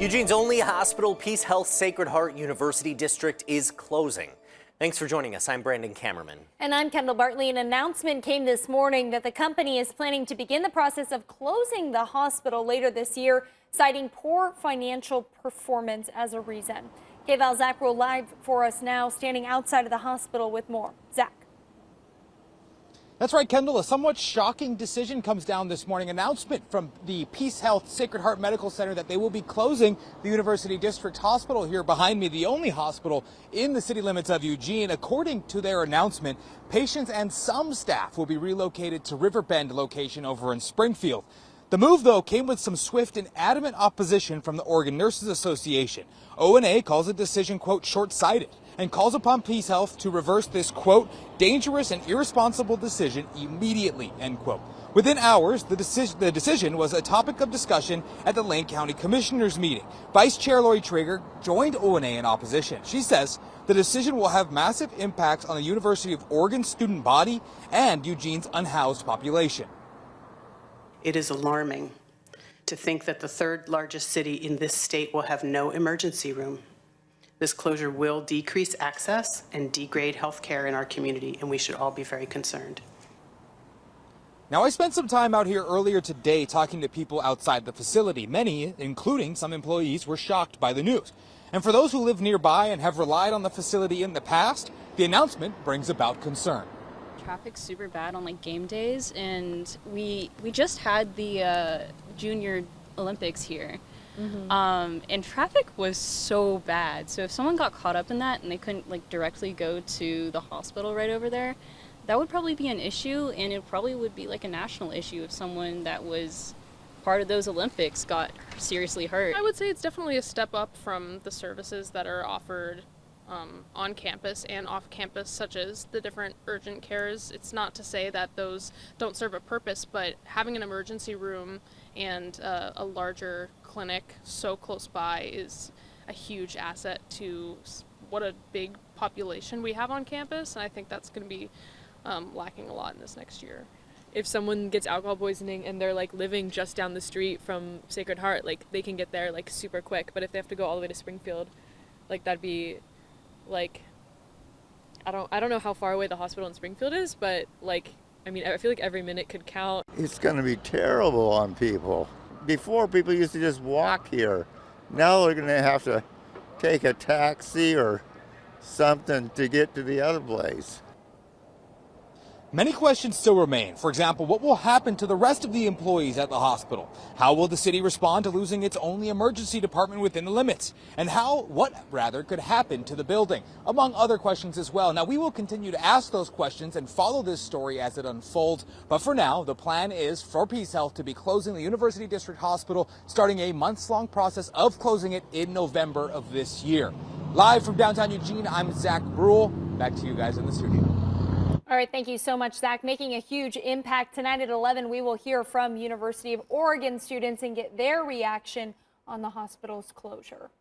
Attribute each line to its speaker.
Speaker 1: Eugene's only hospital, PeaceHealth Sacred Heart University District, is closing. Thanks for joining us. I'm Brandon Kamerman.
Speaker 2: And I'm Kendall. Bartley. An announcement came this morning that the company is planning to begin the process of closing the hospital later this year, citing poor financial performance as a reason. KVAL's Zach Bruhl live for us now, standing outside of the hospital with more. Zach.
Speaker 3: That's right, Kendall. A somewhat shocking decision comes down this morning. Announcement from the PeaceHealth Sacred Heart Medical Center that they will be closing the University District Hospital here behind me, the only hospital in the city limits of Eugene. According to their announcement, patients and some staff will be relocated to Riverbend location over in Springfield. The move, though, came with some swift and adamant opposition from the Oregon Nurses Association. ONA calls the decision, quote, short-sighted, and calls upon PeaceHealth to reverse this, quote, dangerous and irresponsible decision immediately, end quote. Within hours, the decision was a topic of discussion at the Lane County Commissioners meeting. Vice Chair Lori Traeger joined ONA in opposition. She says the decision will have massive impacts on the University of Oregon student body and Eugene's unhoused population.
Speaker 4: It is alarming to think that the third largest city in this state will have no emergency room. This closure will decrease access and degrade health care in our community, and we should all be very concerned.
Speaker 3: Now, I spent some time out here earlier today talking to people outside the facility. Many, including some employees, were shocked by the news. And for those who live nearby and have relied on the facility in the past, the announcement brings about concern.
Speaker 5: Traffic's super bad on like game days, and we just had the Junior Olympics here. And traffic was so bad. So if someone got caught up in that and they couldn't like directly go to the hospital right over there, that would probably be an issue, and it probably would be like a national issue if someone that was part of those Olympics got seriously hurt.
Speaker 6: I would say it's definitely a step up from the services that are offered on campus and off campus, such as the different urgent cares. It's not to say that those don't serve a purpose, but having an emergency room and a larger clinic so close by is a huge asset to what a big population we have on campus, and I think that's going to be lacking a lot in this next year.
Speaker 7: If someone gets alcohol poisoning and they're like living just down the street from Sacred Heart, like they can get there like super quick, but if they have to go all the way to Springfield, like that'd be like, I don't know how far away the hospital in Springfield is, but like, I mean, I feel like every minute could count.
Speaker 8: It's going to be terrible on people. Before, people used to just walk here. Now they're going to have to take a taxi or something to get to the other place.
Speaker 3: Many questions still remain. For example, what will happen to the rest of the employees at the hospital? How will the city respond to losing its only emergency department within the limits? And what could happen to the building? Among other questions as well. Now, we will continue to ask those questions and follow this story as it unfolds. But for now, the plan is for PeaceHealth to be closing the University District Hospital, starting a months-long process of closing it in November of this year. Live from downtown Eugene, I'm Zach Bruhl. Back to you guys in the studio.
Speaker 2: All right, thank you so much, Zach. Making a huge impact tonight at 11, we will hear from University of Oregon students and get their reaction on the hospital's closure.